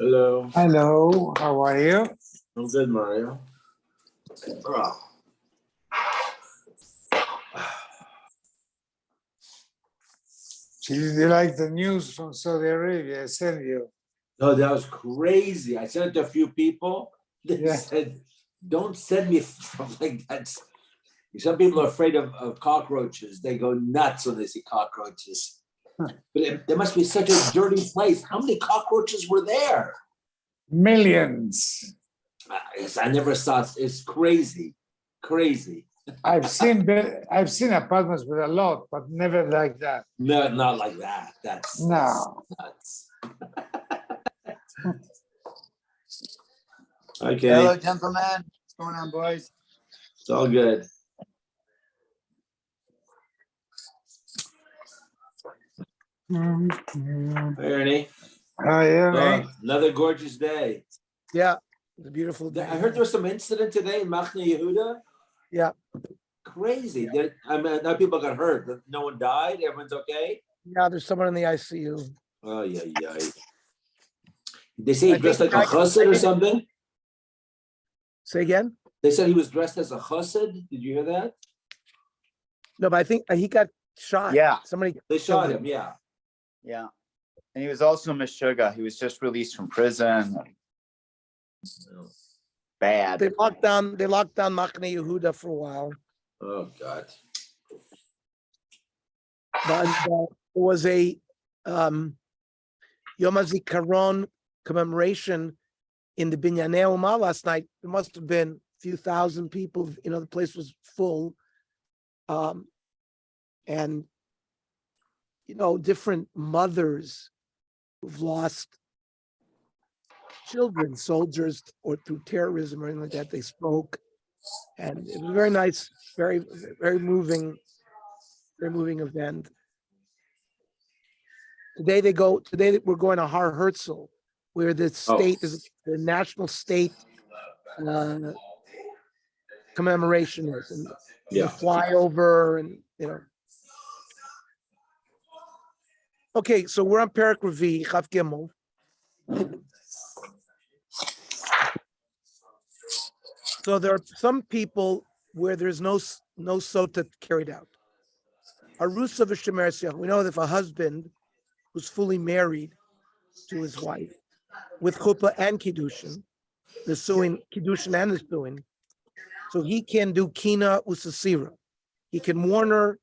Hello. Hello, how are you? I'm good, Mario. Oh. Did you like the news from Saudi Arabia? I sent you. No, that was crazy. I sent it to a few people. They said, don't send me stuff like that. Some people are afraid of cockroaches. They go nuts when they see cockroaches. But there must be such a dirty place. How many cockroaches were there? Millions. I never saw it. It's crazy. Crazy. I've seen apartments with a lot, but never like that. No, not like that. That's nuts. Okay. Hello, gentlemen. What's going on, boys? It's all good. Hey, Ernie. Yeah. Another gorgeous day. Yeah, it's a beautiful day. I heard there was some incident today in Machne Yehuda. Yeah. Crazy. I mean, now people got hurt, but no one died. Everyone's okay. Yeah, there's someone in the ICU. Oh, yeah. They say he dressed like a chassid or something. Say again? They said he was dressed as a chassid. Did you hear that? No, but I think he got shot. Yeah. They shot him. Yeah. Yeah. And he was also Meshuggah. He was just released from prison. Bad. They locked down Machne Yehuda for a while. Oh God. But there was a Yom HaZikaron commemoration in the Binyanei Umah last night. There must have been a few thousand people. The place was full. And different mothers who've lost children, soldiers, or through terrorism or anything like that, they spoke. And it was a very nice, very, very moving event. Today we're going to Har Herzl, where the state is the national state commemoration is, and the flyover, and Okay, so we're on Perek Revi, Chaf Gimel. So there are some people where there's no sotah carried out. Arusa v'shemer siach. We know that if a husband who's fully married to his wife with chuppah and kiddushin, the kiddushin and the suin, so he can do kina usasira. He can warn her,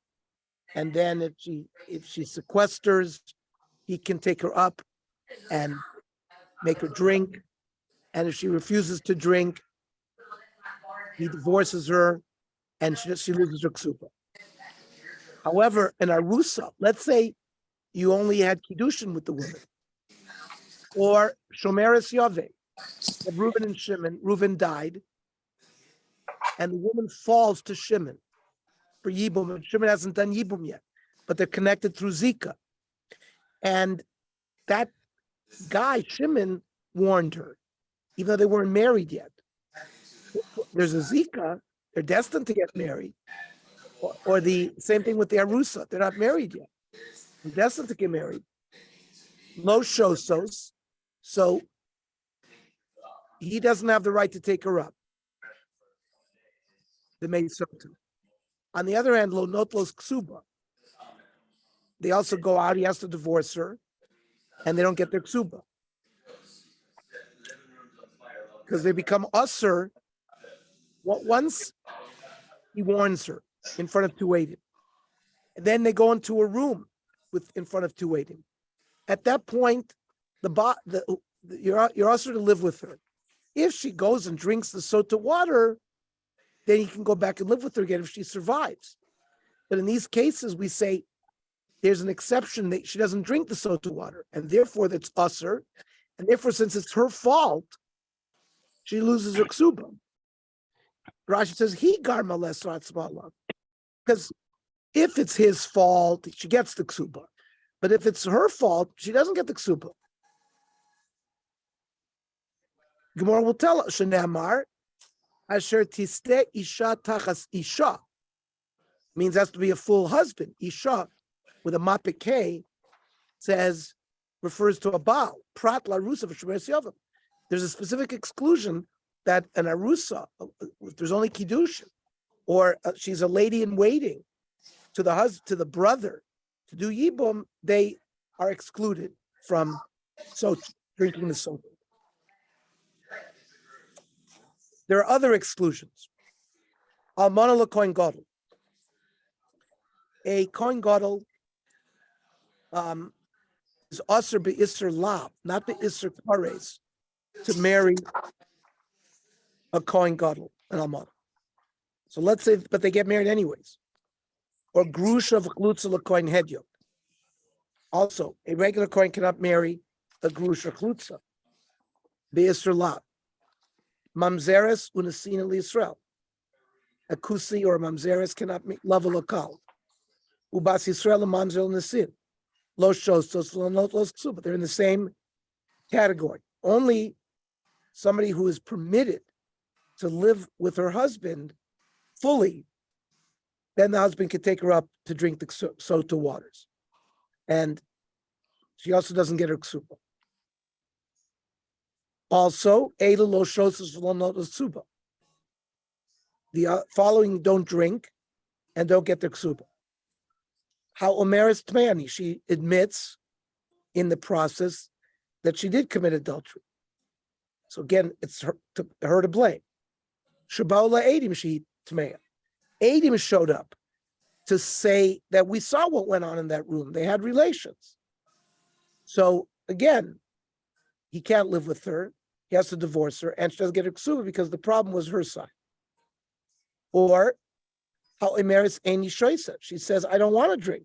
and then if she sequesters, he can take her up and make her drink. And if she refuses to drink, he divorces her, and she loses her ksupa. However, in arusa, let's say you only had kiddushin with the woman, or shomeres yave, Reuben and Shimon. Reuben died, and the woman falls to Shimon for yibum, and Shimon hasn't done yibum yet, but they're connected through zika. And that guy Shimon warned her, even though they weren't married yet. There's a zika; they're destined to get married. Or the same thing with the arusa; they're not married yet. They're destined to get married. Lo shosos, so he doesn't have the right to take her up. The maid sotah. On the other hand, lo notlos ksuba. They also go out. He has to divorce her, and they don't get their ksuba because they become usher. Once he warns her in front of two waiting, and then they go into a room in front of two waiting. At that point, you're usher to live with her. If she goes and drinks the sotah water, then he can go back and live with her again if she survives. But in these cases, we say there's an exception that she doesn't drink the sotah water, and therefore that's usher, and therefore since it's her fault, she loses her ksuba. Rashi says he garma lesratzmala, because if it's his fault, she gets the ksuba, but if it's her fault, she doesn't get the ksuba. Gemara will tell us, Shenamar, Asher tiste isha tachas isha, means has to be a full husband. Isha with a mapik K says refers to a Baal. Prat larusa v'shemeres yavim. There's a specific exclusion that an arusa, if there's only kiddushin, or she's a lady in waiting to the husband, to the brother, to do yibum, they are excluded from drinking the soda. There are other exclusions. Almana l'kohen gadol. A kohen gadol is usher be'isser lav, not be'isser kares, to marry a kohen gadol, an almana. So let's say, but they get married anyways. Or grusha v'chlutza l'kohen hedyot. Also, a regular kohen cannot marry a grusha chlutza. Be'isser lav. Mamzeres unesina l'Yisrael. A kusi or a mamzeres cannot love a lokal. Ubas Yisrael and mamzer nesin. Lo shostos not los ksu, but they're in the same category. Only somebody who is permitted to live with her husband fully, then the husband can take her up to drink the sota waters. And she also doesn't get her ksuba. Also, Eila lo shostos not los ksuba. The following don't drink and don't get their ksuba. How Omeres Tmeani, she admits in the process that she did commit adultery. So again, it's her to blame. Shabaula Adim she Tmea. Adim showed up to say that we saw what went on in that room. They had relations. So again, he can't live with her. He has to divorce her, and she doesn't get her ksuba because the problem was her side. Or how Emeris Aini Shoisa. She says, I don't want to drink.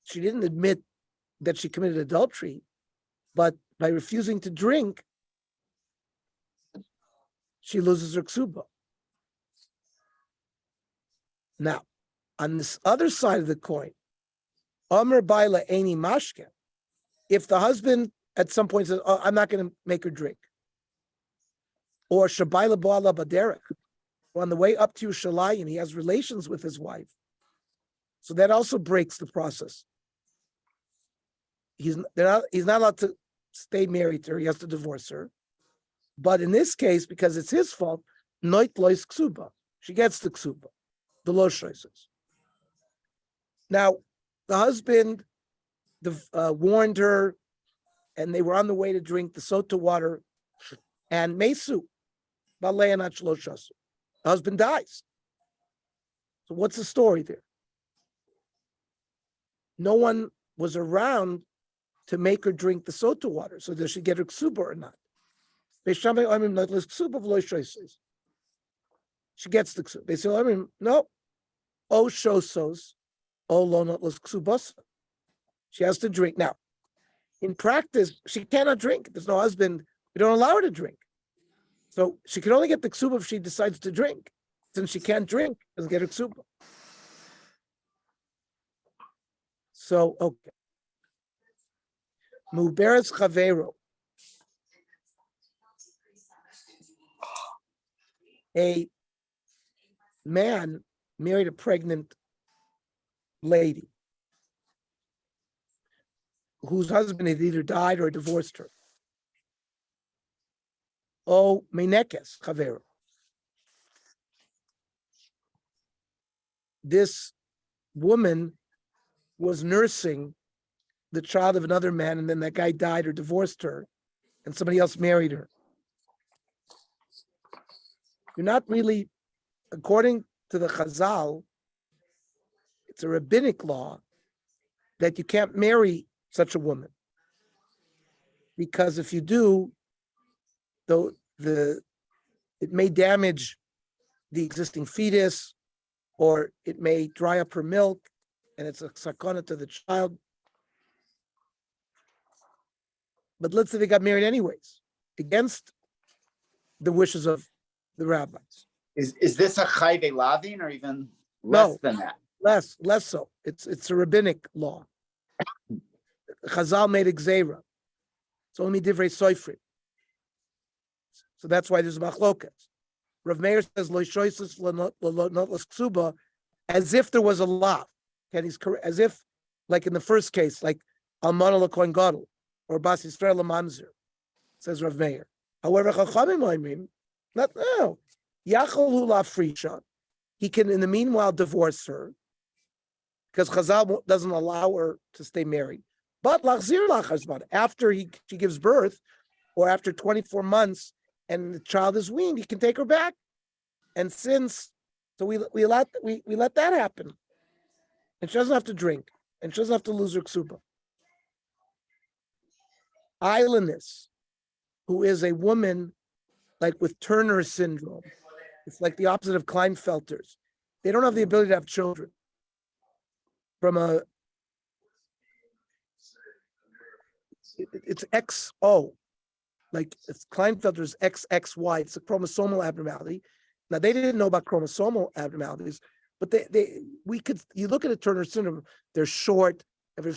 She didn't admit that she committed adultery, but by refusing to drink, she loses her ksuba. Now, on this other side of the coin, Omer Baila Aini Mashke, if the husband at some point says, oh, I'm not going to make her drink, or Shabaila Ba'ala Baderek, on the way up to Yerushalayim, he has relations with his wife. So that also breaks the process. He's not allowed to stay married to her. He has to divorce her. But in this case, because it's his fault, noit lois ksuba. She gets the ksuba, the lo choices. Now, the husband warned her, and they were on the way to drink the sota water, and mesu, baleyanat shlo shasu. The husband dies. So what's the story there? No one was around to make her drink the sota water. So does she get her ksuba or not? She gets the ksuba. They say, no. O shosos, o lo notlas ksubasa. She has to drink. Now, in practice, she cannot drink. There's no husband. We don't allow her to drink. So she can only get the ksuba if she decides to drink. Since she can't drink, doesn't get her ksuba. So, okay. Muberes chavero. A man married a pregnant lady whose husband had either died or divorced her. O menekes chavero. This woman was nursing the child of another man, and then that guy died or divorced her, and somebody else married her. You're not really, according to the Chazal, it's a rabbinic law that you can't marry such a woman. Because if you do, though it may damage the existing fetus, or it may dry up her milk, and it's a sakana to the child. But let's say they got married anyways, against the wishes of the rabbis. Is this a chayve lavin or even less than that? Less so. It's a rabbinic law. Chazal made gzeira. It's only divrei soifrim. So that's why there's machlokas. Rav Meir says lo shoisus not ksuba, as if there was a law. And he's correct, as if, like in the first case, like Almana l'kohen gadol, or Bas Yisrael l'mamzer, says Rav Meir. However, Chachamim oimrim, not no. Yachol hu la'afrisha. He can, in the meanwhile, divorce her because Chazal doesn't allow her to stay married. But lachzir lachazman, after she gives birth, or after 24 months, and the child is weaned, he can take her back. And since, so we let that happen, and she doesn't have to drink, and she doesn't have to lose her ksuba. Islandess, who is a woman like with Turner syndrome, it's like the opposite of Klinefelter's. They don't have the ability to have children. It's XO, like it's Klinefelter's XXY. It's a chromosomal abnormality. Now they didn't know about chromosomal abnormalities, but you look at a Turner syndrome. They're short, have a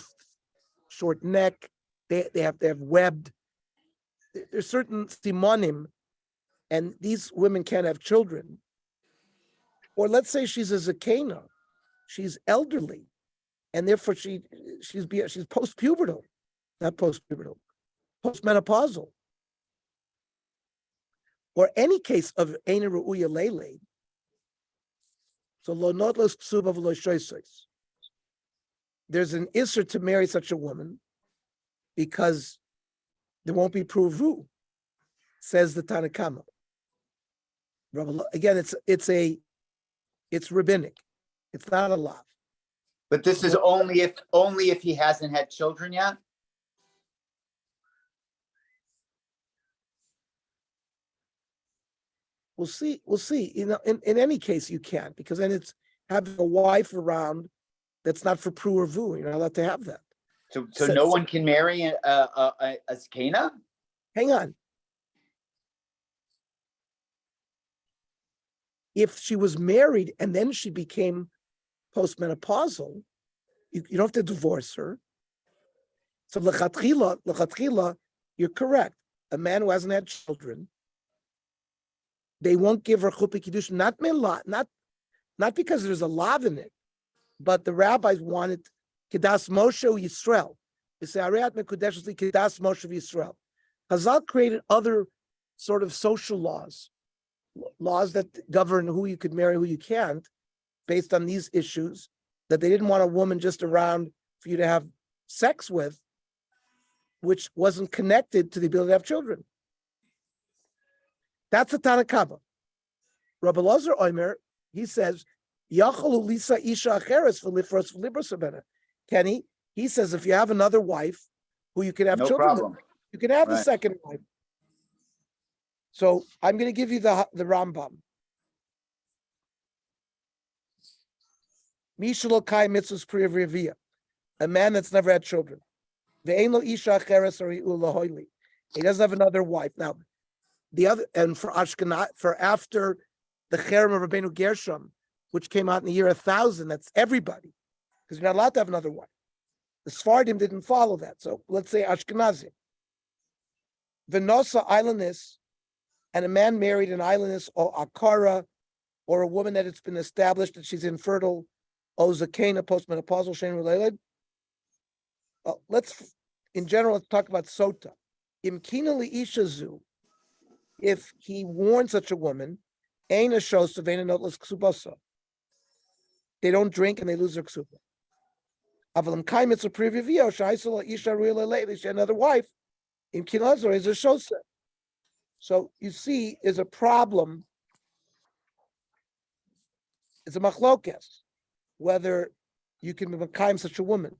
short neck. They have webbed. There's certain simonim, and these women can't have children. Or let's say she's a zakena, she's elderly, and therefore she's post-pubertal, not post-pubertal, post-menopausal. Or any case of Eina Ru'uya Lele. So lo notlos ksuba v'lo shoysos. There's an isser to marry such a woman because there won't be pruvu, says the Tanakama. Again, it's rabbinic. It's not a law. But this is only if he hasn't had children yet. We'll see. You know, in any case, you can't, because then it's having a wife around that's not for pru or vu. You're not allowed to have that. So no one can marry a zakena? Hang on. If she was married and then she became postmenopausal, you don't have to divorce her. So lechatchila, you're correct. A man who hasn't had children, they won't give her chuppah kiddush, not because there's a lav in it, but the rabbis wanted kedas Moshe Yisrael. They say Ariat mekudeshes li kedas Moshe Yisrael. Chazal created other sort of social laws that govern who you could marry, who you can't, based on these issues, that they didn't want a woman just around for you to have sex with, which wasn't connected to the ability to have children. That's a Tanakama. Rabbi Lazar Omer, he says, Yachalu Lisa Isha Acheres for Lifros Libra. Kenny, he says, if you have another wife who you can have No children problem. with, you can have the Right. second wife. So I'm going to give you the Rambam. Mishalo Kai Mitzvahs Priyavriya, a man that's never had children. Ve'eno Isha Acheres or Ulahoili. He doesn't have another wife. Now, the other, and for Ashkenaz, for after the Cherem of Rabbeinu Gershom, which came out in the year 1000, that's everybody, because you're not allowed to have another wife. The Sfardim didn't follow that. So let's say Ashkenazim. Venosa islandess, and a man married an islandess or Akara, or a woman that it's been established that she's infertile, O Zakena, postmenopausal, Shein related. In general, let's talk about Sota. Imkina li ishazu, if he warned such a woman, Eina shows Veina notlas ksubasa. They don't drink and they lose their ksuba. Avalam kai mitzvah previvio shaisala isha real lately. She had another wife. Imkina lazar is a shosa. So you see, is a problem. It's a machlokes whether you can be mekayim such a woman.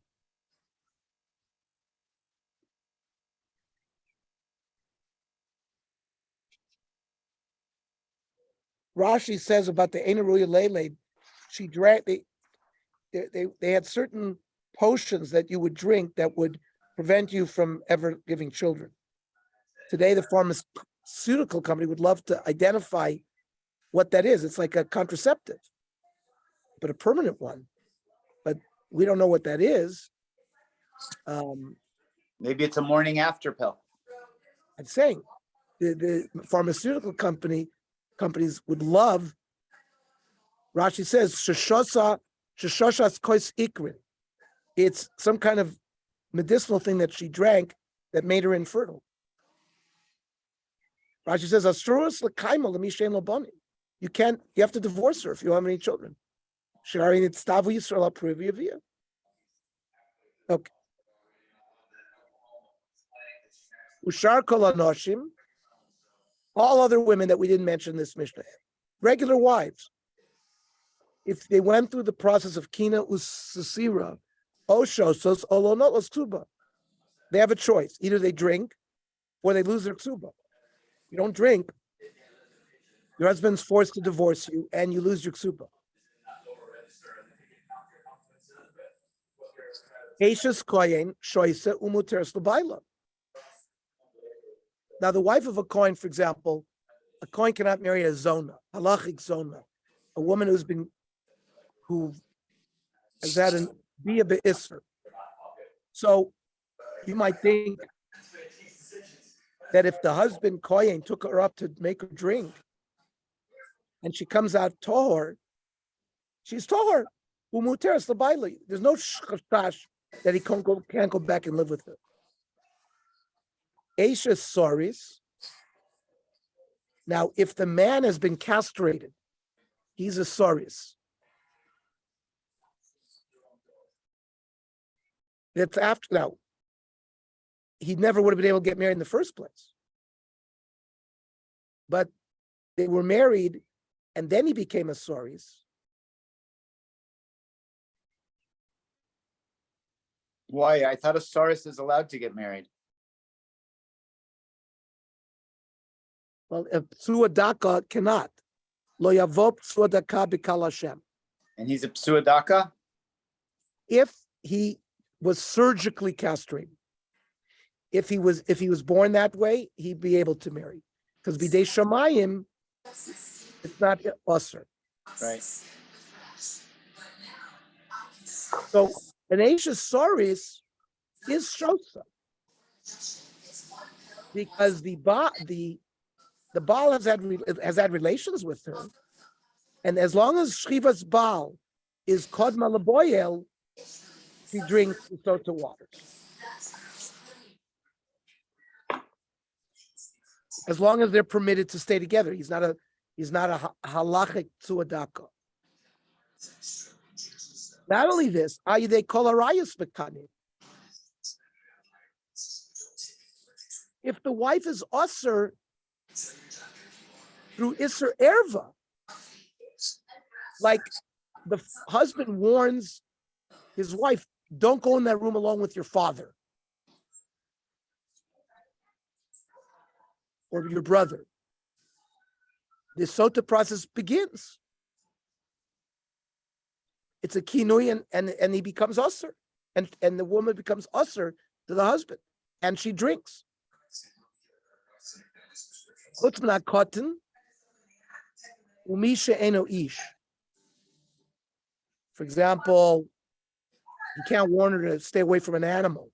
Rashi says about the Eina Ruya Lele, she drank. They had certain potions that you would drink that would prevent you from ever giving children. Today, the pharmaceutical company would love to identify what that is. It's like a contraceptive, but a permanent one. But we don't know what that is. Maybe it's a morning after pill. I'm saying the pharmaceutical companies would love. Rashi says sheshosas kois ikrin. It's some kind of medicinal thing that she drank that made her infertile. Rashi says, "Astruras l'kaima l'mishen l'boni." You have to divorce her if you don't have any children. Shari nitztavu Yisrael aprivia via. Okay. Ushar kol anoshim, all other women that we didn't mention in this Mishnah, regular wives, if they went through the process of kina usasira, oshosos olonot tuba, they have a choice. Either they drink or they lose their ksuba. You don't drink, your husband's forced to divorce you and you lose your ksuba. Eishes koyen shoyse umuteres l'bayla. Now, the wife of a kohen, for example, a kohen cannot marry a zona, halachic zona, a woman who has had an bia be'isr. So you might think that if the husband kohen took her up to make her drink, and she comes out tahor, she's tahor. Umuteres l'bayla. There's no shchash that he can't go back and live with her. Aisha Soris. Now, if the man has been castrated, he's a Soris. That's after now. He never would have been able to get married in the first place. But they were married, and then he became a Soris. Why? I thought a Saris is allowed to get married. Well, a psuadaka cannot. Lo yavop psuadaka b'kal Hashem. And he's a psuadaka? If he was surgically castrated, if he was born that way, he'd be able to marry. Because b'dei shamayim, it's not usher. Right. So an Aisha Saris is shosa. Because the Baal has had relations with her, and as long as Shriva's Baal is Kodma Leboyel, she drinks the Sotah water. As long as they're permitted to stay together, he's not a halachic tzuadaka. Not only this, they kol arayos bekanim. If the wife is usher through Isser Erva, like the husband warns his wife, don't go in that room alone with your father or your brother. The Sotah process begins. It's a kinui, and he becomes usher, and the woman becomes usher to the husband, and she drinks. Chutz cotton. Umisha eno ish. For example, you can't warn her to stay away from an animal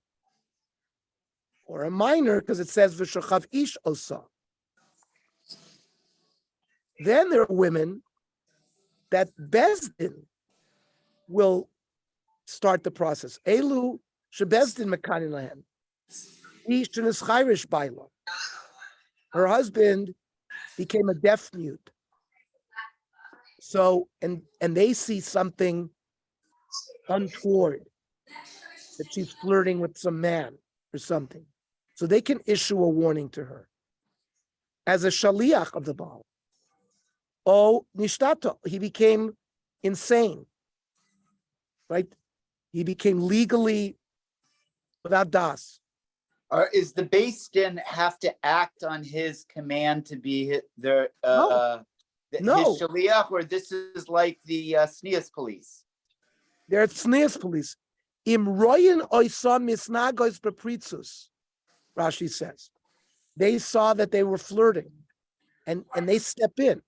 or a minor because it says v'shachav ish osa. Then there are women that Bezdin will start the process. Elu shebezdin mekanin lahen. Ish sheneschayrish baila. Her husband became a deaf mute. So, and they see something untoward, that she's flirting with some man or something. So they can issue a warning to her as a shaliach of the Baal. Oh, nishtato, he became insane, right? He became legally without das. Is the Beis Din have to act on his command to be their No. his shaliach, or this is like the Sneas police? They're Sneas police. Im royin oisam misnagos bepritzus, Rashi says. They saw that they were flirting, and they step in.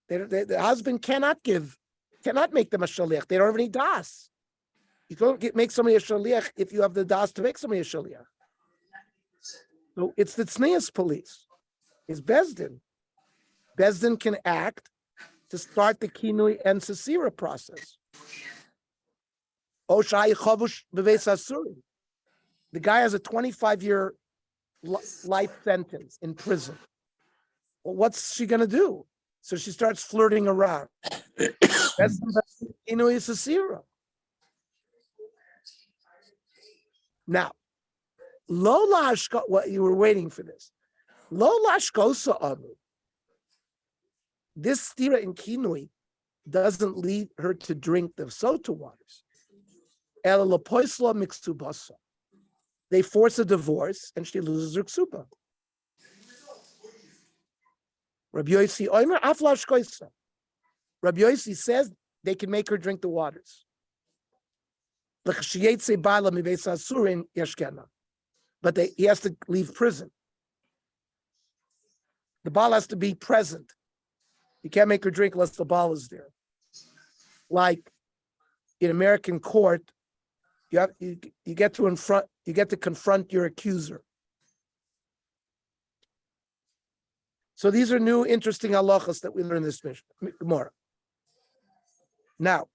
The husband cannot make them a shaliach. They don't have any das. You don't make somebody a shaliach if you have the das to make somebody a shaliach. So it's the Tznius police. It's Bezdin. Bezdin can act to start the kinui and sasira process. Oshai chavush beveis asuri. The guy has a 25-year life sentence in prison. Well, what's she going to do? So she starts flirting around. That's Kinui Sasira. Now, Lo Lashko, what you were waiting for this. Lo Lashkosa Amu. This stira in Kinui doesn't lead her to drink the sota waters. Ela Lapoisla Mixubasa. They force a divorce and she loses her ksuba. Rabbi Yossi Omer Aflash Koisa. Rabbi Yossi says they can make her drink the waters. But he has to leave prison. The Baal has to be present. You can't make her drink unless the Baal is there. Like in American court, you get to confront your accuser. So these are new, interesting halachas that we learn in this Gemara. Now,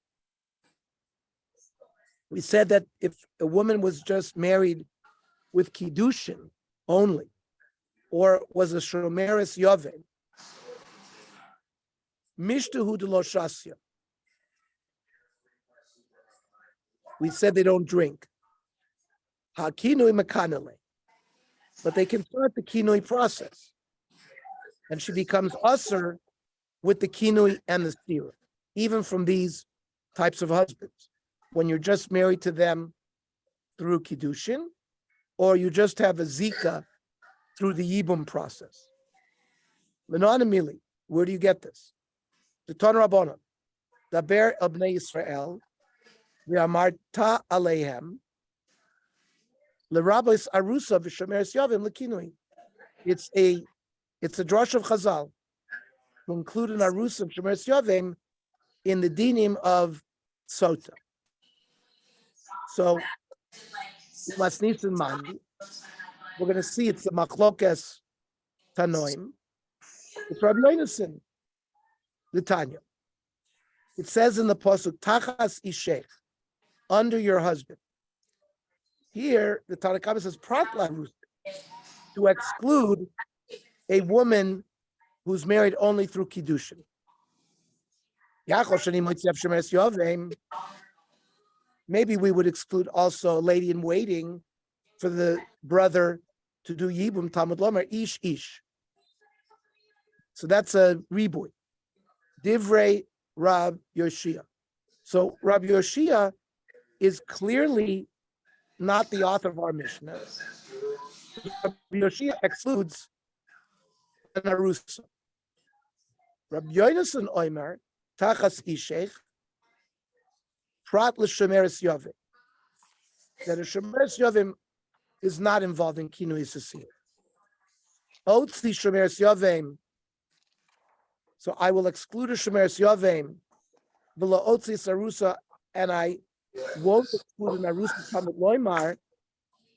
we said that if a woman was just married with kiddushin only, or was a shomeres yovin, mishtahu de lo shasya. We said they don't drink. Ha-kinui mekanele. But they can start the kinui process. And she becomes usher with the kinui and the stira, even from these types of husbands. When you're just married to them through kiddushin, or you just have a zika through the yibum process. Menonamili, where do you get this? The Ton Rabbanon, Daber el Bnei Yisrael, v'amarta aleihem, l'rabos arusa v'shomeres yavim l'kinui. It's a drush of Chazal to include an arusa of shomeres yavim in the dinim of sota. So, Masnis and Mandi, we're going to see it's the Machlokes Tanoim. It's Rabbi Yonason, the Tanya. It says in the Pasuk, Tachas Ishech, under your husband. Here, the Tanakh says, Pratla Rus, to exclude a woman who's married only through Kiddushin. Maybe we would exclude also a lady in waiting for the brother to do Yibum Talmud Lomer, Ish. So that's a riboy. Divrei Rab Yoshia. So Rab Yoshia is clearly not the author of our Mishnah. Rab Yoshia excludes an Arusa. Rab Yonason Oimer, Tachas Ishech, Prat l'shemeres yovim. That a shemeres yovim is not involved in kinui sasir. Otzi shemeres yovim. So I will exclude a shemeres yovim, v'lo otzi sarusa, and I won't exclude an arusa tamid loymar.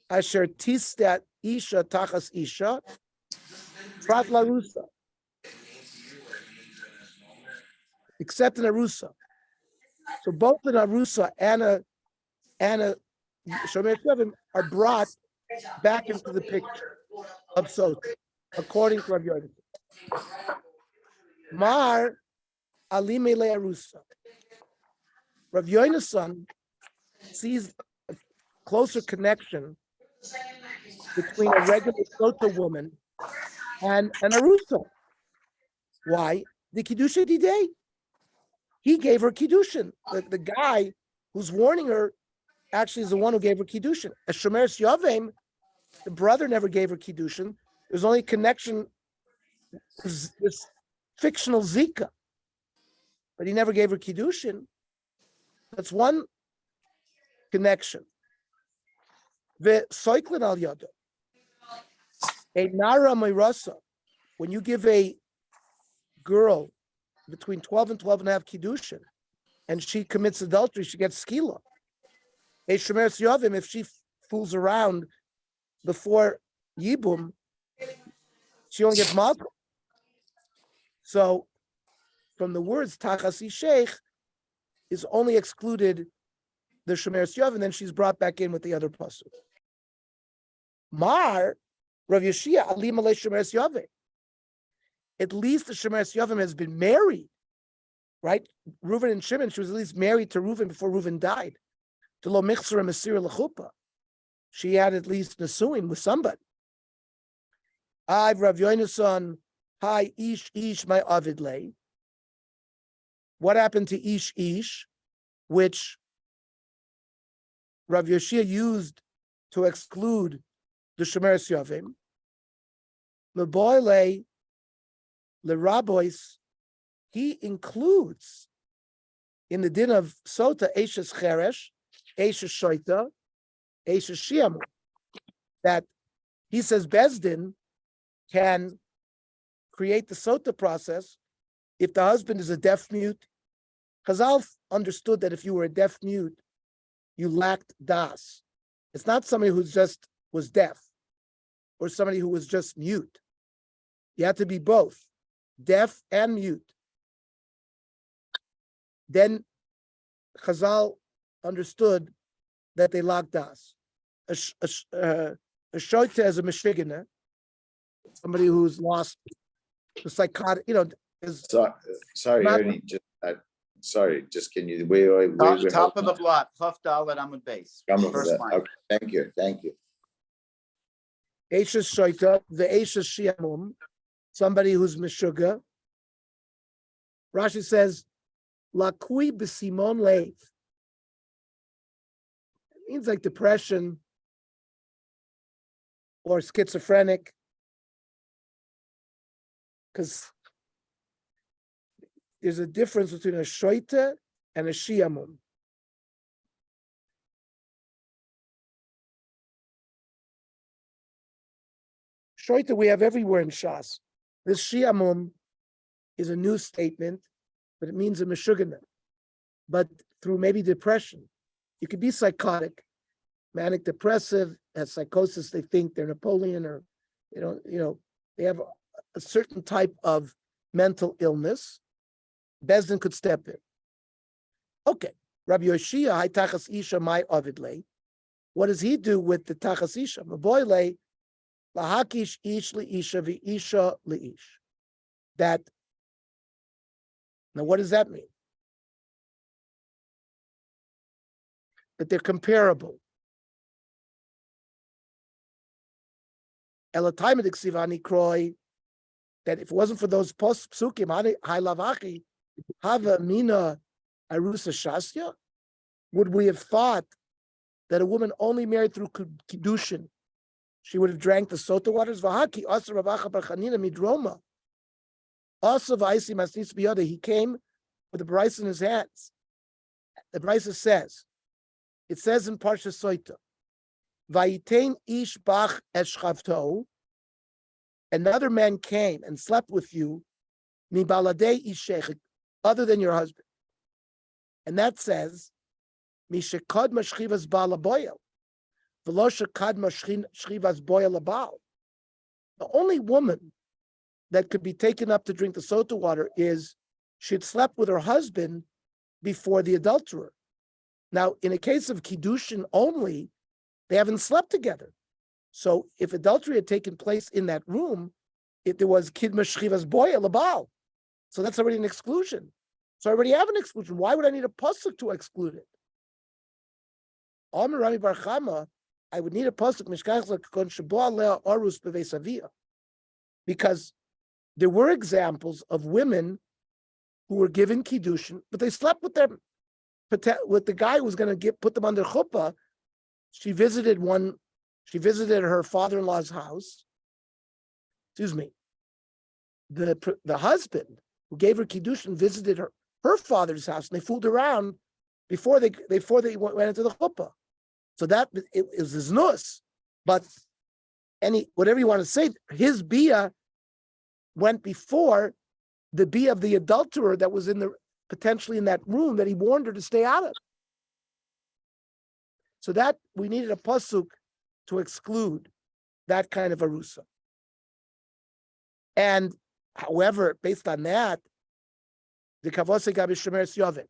Asher tistat isha tachas isha, prat larusa. Except an arusa. So both an arusa and a shomer yovim are brought back into the picture of sota, according to Rabbi Yonason. Mar alime le arusa. Rabbi Yonason sees a closer connection between a regular sota woman and an arusa. Why? The kiddushin didei. He gave her kiddushin. The guy who's warning her actually is the one who gave her kiddushin. As shomeres yovim, the brother never gave her kiddushin. There's only a connection, this fictional zika, but he never gave her kiddushin. That's one connection. The soiklin al yada, a nara meirasa, when you give a girl between 12 and 12 and a half kiddushin, and she commits adultery, she gets skila. A shemeres yovim, if she fools around before yibum, she only gets malchus. So, from the words tachas sheikh is only excluded the shemeres yovim, and then she's brought back in with the other pasuk. Mar, Rav Yeshia, Ali Malay Shemeres Yavim. At least the Shemeres Yavim has been married, right? Reuven and Shimon, she was at least married to Reuven before Reuven died. To Lo Michsera Mesira L'chupa. She had at least Nesuin with somebody. I've Rav Yonason, hi, Ish, my Avid lay. What happened to Ish, which Rav Yeshia used to exclude the Shemeres Yavim? Leboile, Lerabois, he includes in the din of Sota, Eishes Cheresh, Eishes Shoita, Eishes Shiamu, that he says Bezdin can create the Sota process if the husband is a deaf mute. Chazal understood that if you were a deaf mute, you lacked das. It's not somebody who just was deaf or somebody who was just mute. You had to be both, deaf and mute. Then Chazal understood that they lacked das. A shoita is a mishigana, somebody who's lost the psychotic, is Sorry, not- Ernie, just can you wait. Top of the block, Chaf Dalet Amud Beis. First line. Okay, thank you. Eishes shoita, the Eishes shiamum, somebody who's mishuga. Rashi says, lakui b'simon leiv. It means like depression or schizophrenic, because there's a difference between a shoita and a shiamum. Shoita we have everywhere in Shas. This shiamum is a new statement, but it means a meshugana. But through maybe depression, you could be psychotic, manic depressive, has psychosis. They think they're Napoleon, or they have a certain type of mental illness. Bezdin could step in. Okay, Rabbi Yoshia, hi tachas isha my avidle. What does he do with the tachas isha? Maboyle lahakish ish leisha v'isha leish. That. Now, what does that mean? That they're comparable. Elataimedik sivani kroy. That if it wasn't for those post psukim, hai lavachi, hava mina arusa shasya, would we have thought that a woman only married through kiddushin, she would have drank the sota waters? Vahaki asa ravacha bar chanina midroma. Also v'aisi masnis biyada. He came with the bryce in his hands. The bryce says, it says in Parsha Soita, Vayitain ish bach eschavto. Another man came and slept with you, mi baladei ishech, other than your husband. And that says, mi shekad mashchivas balaboyel, v'lo shekad mashchivas boyel abal. The only woman that could be taken up to drink the sota water is she had slept with her husband before the adulterer. Now, in a case of kiddushin only, they haven't slept together. So if adultery had taken place in that room, there was kidma shchivas boya labal. So that's already an exclusion. So I already have an exclusion. Why would I need a pasuk to exclude it? Amar Rami Bar Chama, I would need a pasuk mishkach lekon shebo alea arus bevesavia, because there were examples of women who were given kiddushin, but they slept with them, with the guy who was going to put them under chuppah. She visited her father-in-law's house. Excuse me. The husband who gave her kiddushin visited her father's house, and they fooled around before they went into the chuppah. So that it was his nus. But whatever you want to say, his bia went before the bia of the adulterer that was potentially in that room that he warned her to stay out of. So that we needed a pasuk to exclude that kind of arusa. And however, based on that, the kavose gabi shemeres yavim,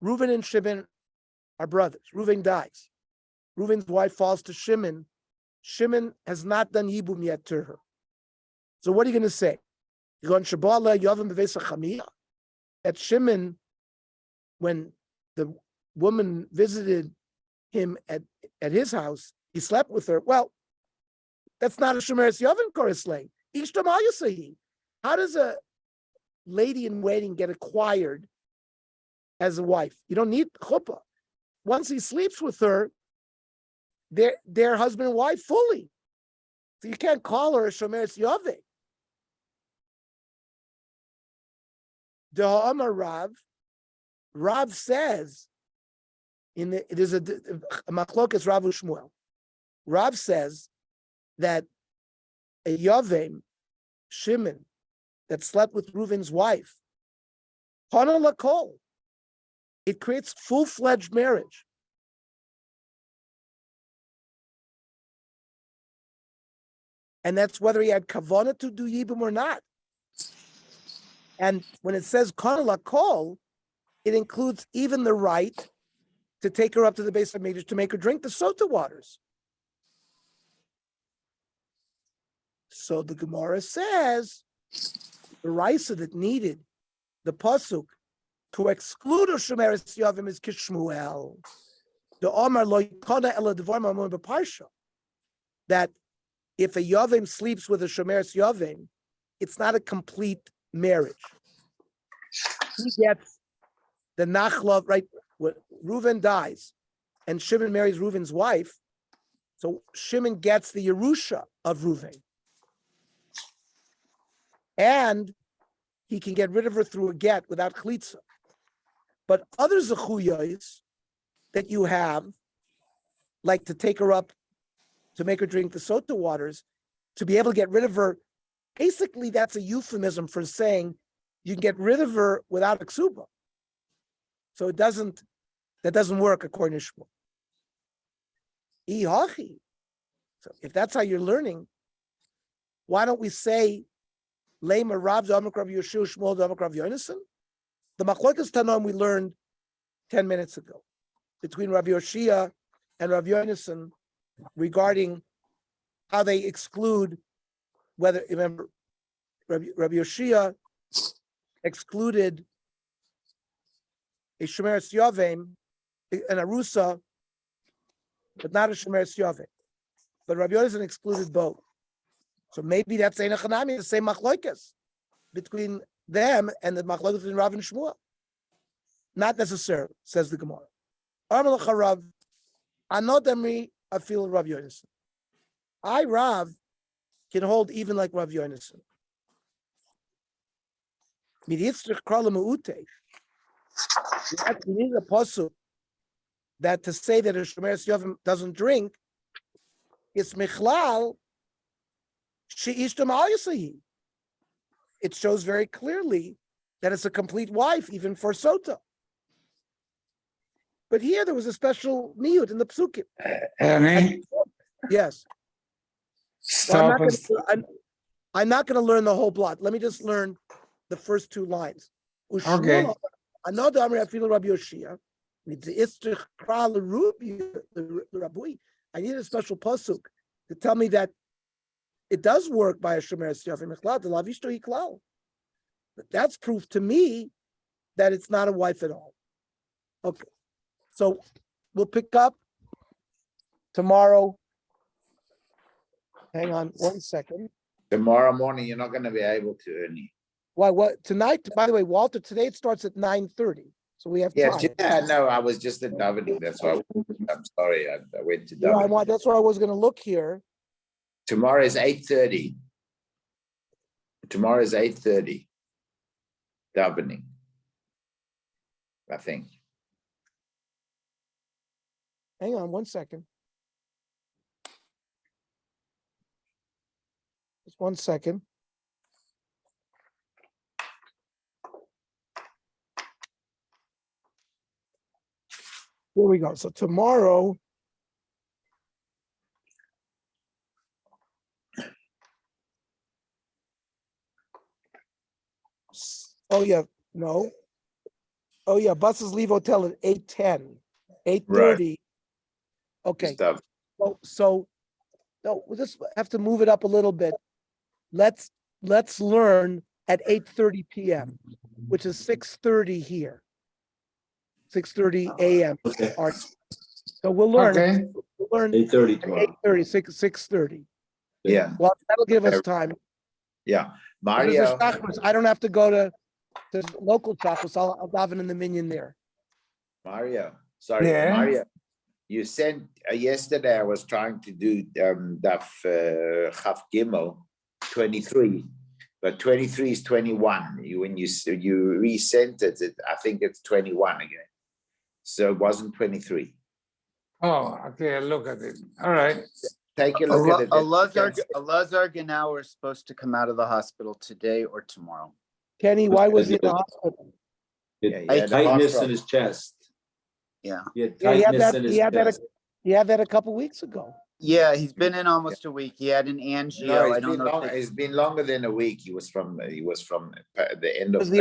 Reuven and Shimon are brothers. Reuven dies. Reuven's wife falls to Shimon Shimon has not done Yibum yet to her. So what are you going to say? You're going Shabala Yavim Bevesa Chamia? That Shimon, when the woman visited him at his house, he slept with her. Well, that's not a Shemeres Yavim Korislay. How does a lady in waiting get acquired as a wife? You don't need chuppah. Once he sleeps with her, they're husband and wife fully. So you can't call her a Shemeres Yavim. Rav says there's a machlokas Rav Shmuel. Rav says that a Yavim, Shimon, that slept with Reuven's wife, Hana Lakol, it creates full-fledged marriage. And that's whether he had kavanah to do yibum or not. And when it says Kana Lakol, it includes even the right to take her up to the base of Midrash to make her drink the sotah waters. So the Gemara says the Raisa that needed the pasuk to exclude Shemeres Yavim is Kishmuel. The Omar lo yikana ela devar ma'amon b'parsha. That if a Yavim sleeps with a Shemeres Yavim, it's not a complete marriage. He gets the nachlav, right? When Reuven dies and Shimon marries Reuven's wife, so Shimon gets the Yerusha of Reuven. And he can get rid of her through a get without chalitza. But other zechuyos that you have, like to take her up, to make her drink the sotah waters, to be able to get rid of her, basically that's a euphemism for saying you can get rid of her without a ksuba. So that doesn't work according to Shmuel. Ihachi. So if that's how you're learning, why don't we say Lema Rav Damak Rav Yeshua Shmuel Damak Rav Yonason? The Machlokas Tanoim we learned 10 minutes ago between Rav Yoshia and Rav Yonason regarding how they exclude whether, remember, Rav Yoshia excluded a Shemeres Yavim, an Arusa, but not a Shemeres Yavim. But Rav Yonason excluded both. So maybe that's Ein Hanami, the same machlokas between them and the machlokas between Rav and Shmuel. Not necessarily, says the Gemara. Armalach Rav, Anodamri Afil Rav Yonason. I, Rav, can hold even like Rav Yonason. Miditzrich Krala Me'ute. You actually need a pasuk that to say that a Shemeres Yavim doesn't drink, it's Michlal. It shows very clearly that it's a complete wife, even for Sota. But here there was a special niyut in the psukim. Ernie, Yes. stop. I'm not going to learn the whole plot. Let me just learn the first two lines. Okay. Another Amri Afilu Rabbi Yoshia. I need a special pasuk to tell me that it does work by a Shemeres Yavim Echlal, the Lavishto Hiklal. But that's proof to me that it's not a wife at all. Okay. So we'll pick up tomorrow. Hang on 1 second. Tomorrow morning, you're not going to be able to, Ernie. Why? What tonight? By the way, Walter, today it starts at 9:30, so we have Yeah, time. no, I was just at davening. That's why I'm sorry. I went to Yeah, davening. that's why I was going to look here. Tomorrow is 8:30. Tomorrow is 8:30. Davening, I think. Hang on 1 second. Just 1 second. Here we go. So tomorrow. Oh yeah, no. Oh yeah, buses leave hotel at 8:10, 8:30. Okay. Stuff. So No, we'll just have to move it up a little bit. Let's learn at 8:30 p.m., which is 6:30 here. 6:30 a.m. Okay, All right. So we'll learn. Okay, We'll learn 8:30 at tomorrow. 8:30, 6:30. Yeah, Well, that'll give us time. yeah. There's a Mario, chakras. I don't have to go to local chakras. I'll daven in the minyan there. sorry, Yeah. Mario. You sent yesterday. I was trying to do Daf Chaf Gimel 23, but 23 is 21. When you resent it, I think it's 21 again. So it wasn't 23. oh, okay, I'll look at it. All right. Take a look at it. Alazar Ganauer is supposed to come out of the hospital today or tomorrow. Kenny, why was he in the hospital? He Yeah, had he had a heart tightness in problem. his chest. Yeah. He had Yeah, he had tightness that. in his He had that. chest. He had that a couple weeks ago. Yeah, he's been in almost a week. He had an angio. No, I don't know. if they- it's been longer than a week. He was from the end of Was the